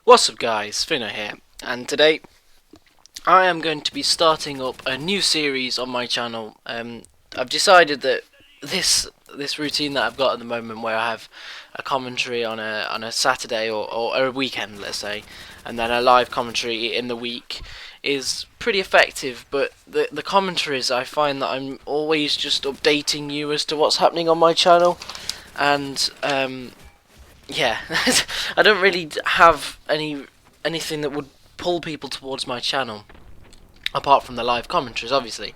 What's up guys, Findo here, and today I am going to be starting up a new series on my channel. I've decided that this routine that I've got at the moment, where I have a commentary on a Saturday or a weekend, let's say, and then a live commentary in the week, is pretty effective. But the commentaries, I find that I'm always just updating you as to what's happening on my channel, and yeah, I don't really have anything that would pull people towards my channel, apart from the live commentaries, obviously.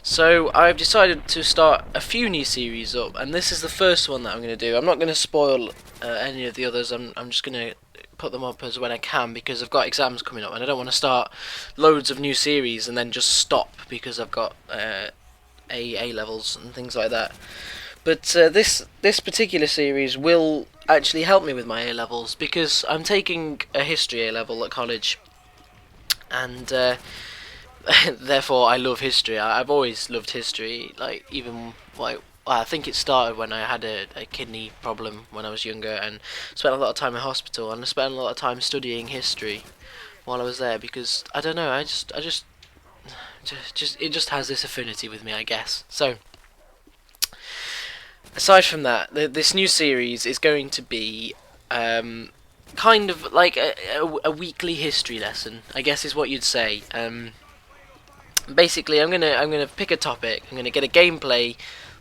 So I've decided to start a few new series up, and this is the first one that I'm going to do. I'm not going to spoil any of the others. I'm just going to put them up as when I can, because I've got exams coming up, and I don't want to start loads of new series and then just stop because I've got A levels and things like that. But this particular series will actually help me with my A levels, because I'm taking a history A level at college, and therefore I love history. I've always loved history. Like, even like, I think it started when I had a kidney problem when I was younger, and spent a lot of time in hospital, and I spent a lot of time studying history while I was there, because I don't know, I just it just has this affinity with me, I guess. So aside from that, this new series is going to be kind of like a weekly history lesson, I guess is what you'd say. Basically, I'm gonna pick a topic. I'm gonna get a gameplay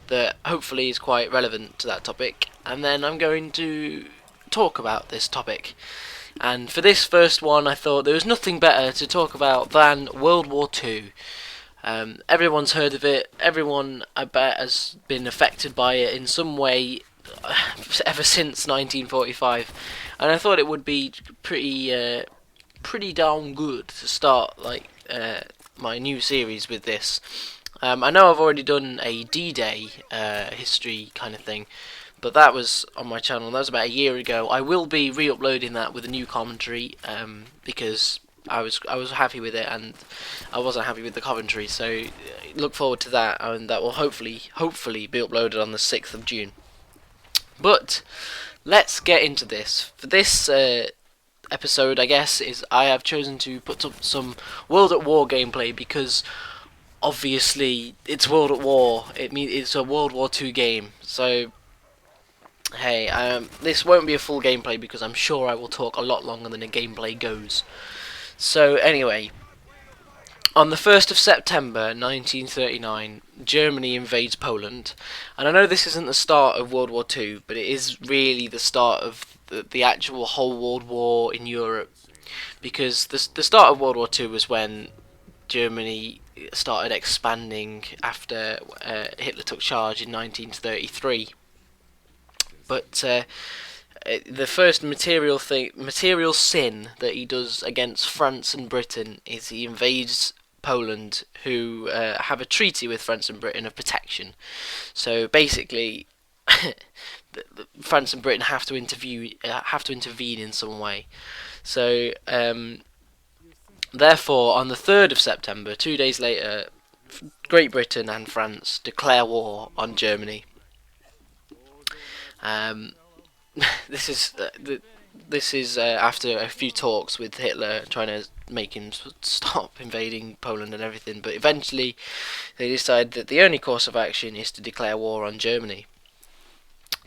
that hopefully is quite relevant to that topic, and then I'm going to talk about this topic. And for this first one, I thought there was nothing better to talk about than World War Two. Everyone's heard of it. Everyone, I bet, has been affected by it in some way ever since 1945, and I thought it would be pretty darn good to start my new series with this. I know I've already done a D-Day history kind of thing, but that was on my channel. That was about a year ago. I will be re-uploading that with a new commentary, because I was happy with it, and I wasn't happy with the commentary. So look forward to that, and that will hopefully be uploaded on the 6th of June. But let's get into this. For this episode, I guess, is I have chosen to put up some World at War gameplay, because obviously it's World at War. It's a World War II game. So hey, this won't be a full gameplay, because I'm sure I will talk a lot longer than a gameplay goes. So anyway, on the 1st of September 1939, Germany invades Poland. And I know this isn't the start of World War II, but it is really the start of the actual whole World War in Europe. Because the start of World War II was when Germany started expanding after Hitler took charge in 1933. But the first material sin that he does against France and Britain is he invades Poland, who have a treaty with France and Britain of protection. So basically, France and Britain have to intervene in some way. So therefore, on the 3rd of September, 2 days later, Great Britain and France declare war on Germany. This is after a few talks with Hitler, trying to make him stop invading Poland and everything. But eventually, they decide that the only course of action is to declare war on Germany.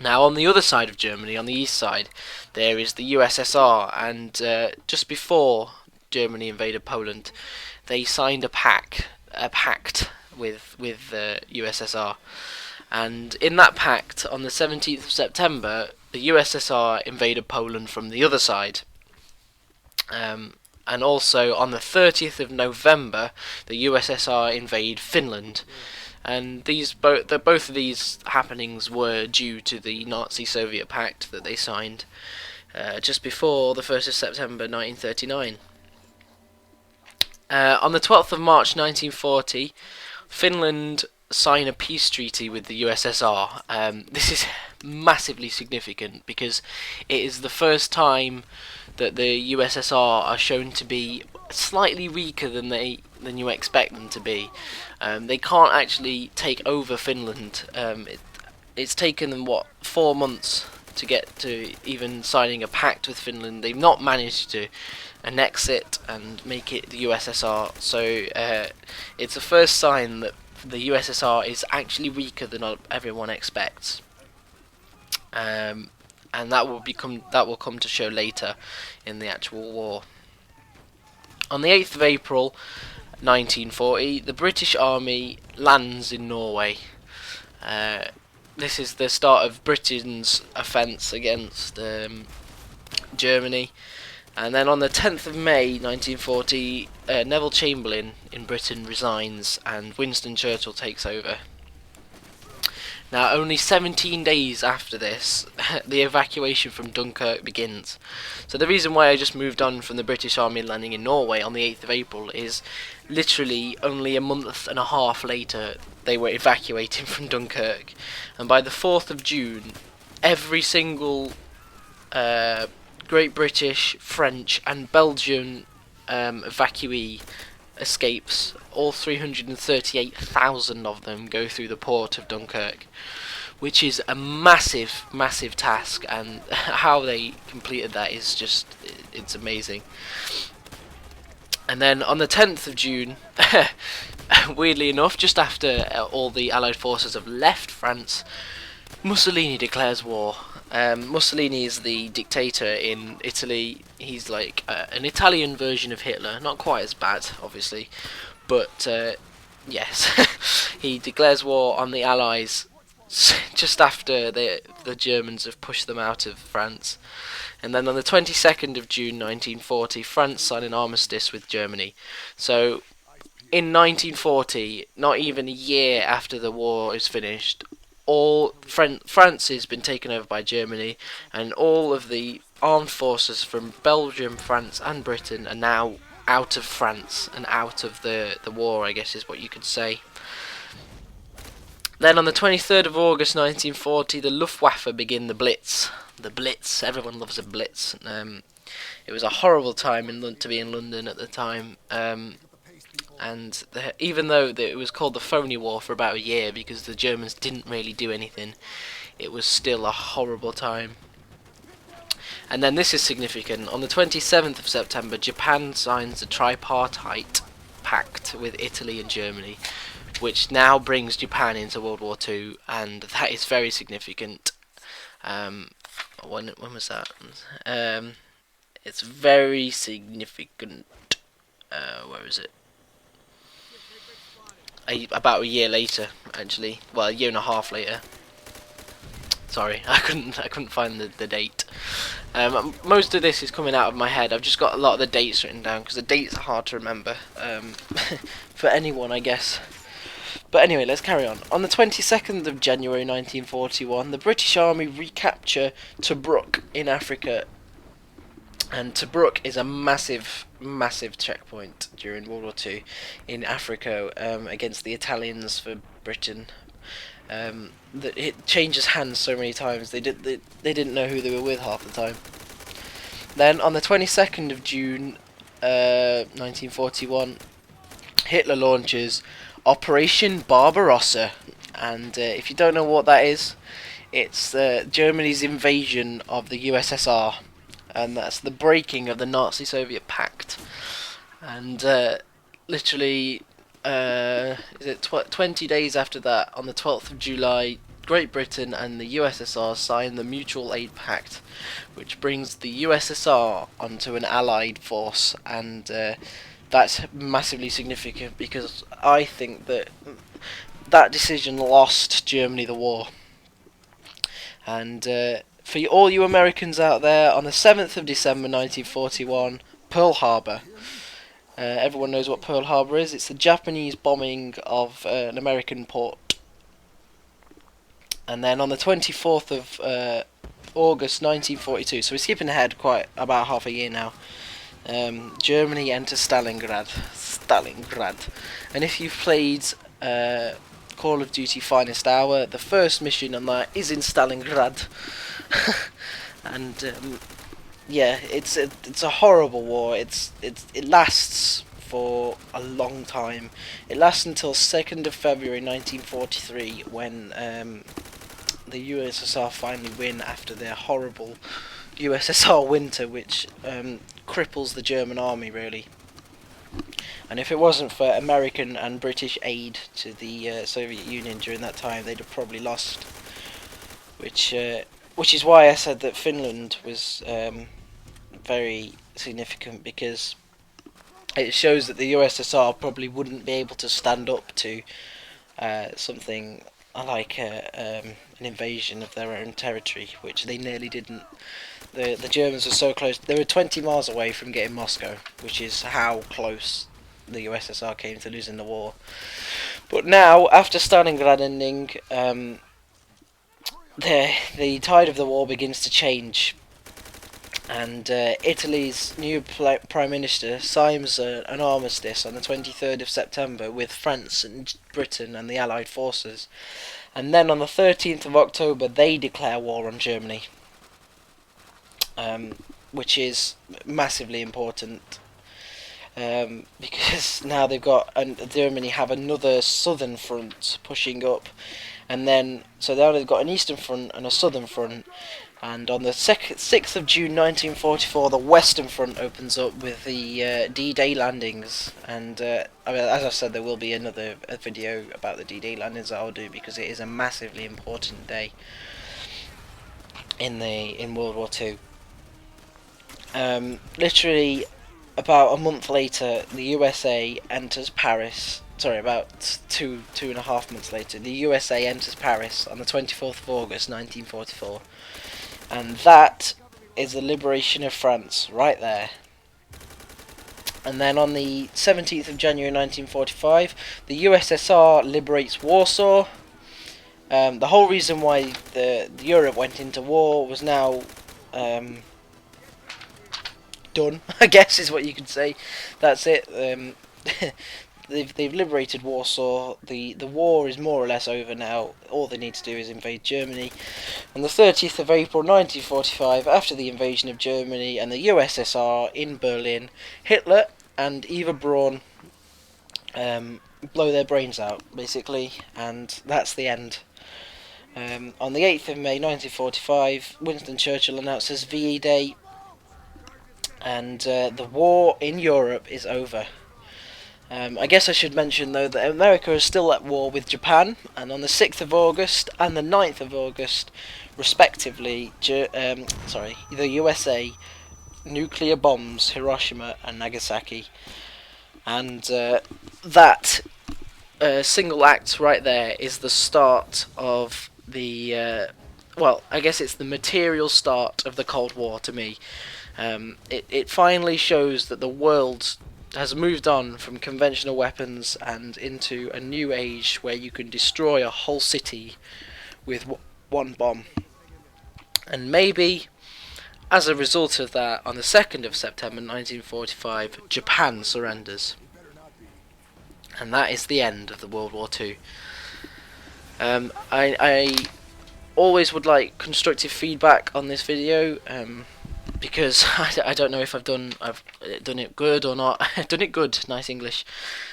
Now, on the other side of Germany, on the east side, there is the USSR, and just before Germany invaded Poland, they signed a pact with the USSR. And in that pact, on the 17th of September, the USSR invaded Poland from the other side. And also on the 30th of November, the USSR invade Finland. And both of these happenings were due to the Nazi-Soviet pact that they signed just before the 1st of September 1939. On the 12th of March 1940, Finland sign a peace treaty with the USSR. This is massively significant, because it is the first time that the USSR are shown to be slightly weaker than you expect them to be. They can't actually take over Finland. It's taken them 4 months to get to even signing a pact with Finland. They've not managed to annex it and make it the USSR. So it's the first sign that the USSR is actually weaker than everyone expects. And that will come to show later in the actual war. On the 8th of April 1940, the British Army lands in Norway. This is the start of Britain's offence against Germany. And then on the 10th of May 1940, Neville Chamberlain in Britain resigns and Winston Churchill takes over. Now, only 17 days after this, the evacuation from Dunkirk begins. So the reason why I just moved on from the British Army landing in Norway on the 8th of April is literally only a month and a half later they were evacuating from Dunkirk. And by the 4th of June, every single Great British, French and Belgian evacuee escapes. All 338,000 of them go through the port of Dunkirk, which is a massive, massive task, and how they completed that is just, it's amazing. And then on the 10th of June, weirdly enough, just after all the Allied forces have left France, Mussolini declares war. Mussolini is the dictator in Italy. He's like an Italian version of Hitler, not quite as bad, obviously, but yes, he declares war on the Allies just after the Germans have pushed them out of France. And then on the 22nd of June 1940, France signed an armistice with Germany. So in 1940, not even a year after the war is finished, France has been taken over by Germany, and all of the armed forces from Belgium, France and Britain are now out of France and out of the war, I guess is what you could say. Then on the 23rd of August 1940, the Luftwaffe begin the Blitz. The Blitz, everyone loves a Blitz. It was a horrible time to be in London at the time. And even though it was called the phony war for about a year because the Germans didn't really do anything, it was still a horrible time. And then this is significant. On the 27th of September, Japan signs a tripartite pact with Italy and Germany, which now brings Japan into World War II, and that is very significant. When was that? It's very significant. Where is it? About a year later, actually. Well, a year and a half later. Sorry, I couldn't find the date. Most of this is coming out of my head. I've just got a lot of the dates written down because the dates are hard to remember for anyone, I guess. But anyway, let's carry on. On the 22nd of January 1941, the British Army recapture Tobruk in Africa. And Tobruk is a massive, massive checkpoint during World War II in Africa against the Italians for Britain. That it changes hands so many times. They didn't know who they were with half the time. Then on the 22nd of June 1941, Hitler launches Operation Barbarossa, and if you don't know what that is, it's Germany's invasion of the USSR. And that's the breaking of the Nazi-Soviet pact. And literally, 20 days after that, on the 12th of July, Great Britain and the USSR signed the Mutual Aid Pact, which brings the USSR onto an allied force. And that's massively significant because I think that decision lost Germany the war. And for all you Americans out there, on the 7th of December 1941, Pearl Harbor. Everyone knows what Pearl Harbor is. It's the Japanese bombing of an American port. And then on the 24th of August 1942, so we're skipping ahead quite about half a year now, Germany enters Stalingrad. And if you've played Call of Duty Finest Hour, the first mission on that is in Stalingrad. And yeah, it's a horrible war. It lasts for a long time. It lasts until 2nd of February 1943 when the USSR finally win after their horrible USSR winter, which cripples the German army really. And if it wasn't for American and British aid to the Soviet Union during that time, they'd have probably lost. Which is why I said that Finland was very significant, because it shows that the USSR probably wouldn't be able to stand up to something like an invasion of their own territory, which they nearly didn't. The Germans were so close; they were 20 miles away from getting Moscow, which is how close the USSR came to losing the war. But now, after Stalingrad ending, the tide of the war begins to change, and Italy's new Prime Minister signs an armistice on the 23rd of September with France and Britain and the Allied forces, and then on the 13th of October they declare war on Germany, which is massively important, because now Germany have another southern front pushing up, and then so now they've got an eastern front and a southern front. And on the 6th of June 1944, the Western Front opens up with the D-Day landings. And as I said, there will be another video about the D-Day landings that I'll do, because it is a massively important day in World War II. Literally, about a month later, the USA enters Paris. Sorry, about two and a half months later, the USA enters Paris on the 24th of August 1944. And that is the liberation of France, right there. And then on the 17th of January 1945, the USSR liberates Warsaw. The whole reason why Europe went into war was now done, I guess is what you could say. That's it. They've liberated Warsaw. The war is more or less over now. All they need to do is invade Germany. On the 30th of April 1945, after the invasion of Germany and the USSR in Berlin, Hitler and Eva Braun blow their brains out, basically, and that's the end. On the 8th of May 1945, Winston Churchill announces VE Day, and the war in Europe is over. I guess I should mention though that America is still at war with Japan, and on the 6th of August and the 9th of August, respectively, the USA nuclear bombs Hiroshima and Nagasaki, and that single act right there is the start of the well, I guess it's the material start of the Cold War to me. It finally shows that the world has moved on from conventional weapons and into a new age where you can destroy a whole city with one bomb. And maybe as a result of that, on the 2nd of September 1945, Japan surrenders. And that is the end of the World War II. I always would like constructive feedback on this video, because I don't know if I've done it good or not. I've done it good, nice English.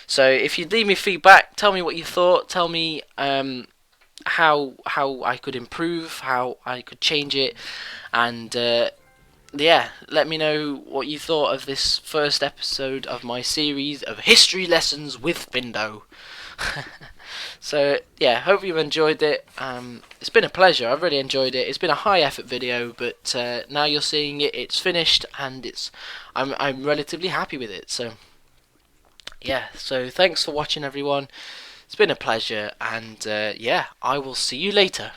So if you leave me feedback, tell me what you thought. Tell me how I could improve, how I could change it, and yeah, let me know what you thought of this first episode of my series of history lessons with Findo. So yeah, hope you've enjoyed it. It's been a pleasure. I've really enjoyed it. It's been a high effort video, but now you're seeing it. It's finished, and I'm relatively happy with it. So yeah, so thanks for watching, everyone. It's been a pleasure, and yeah, I will see you later.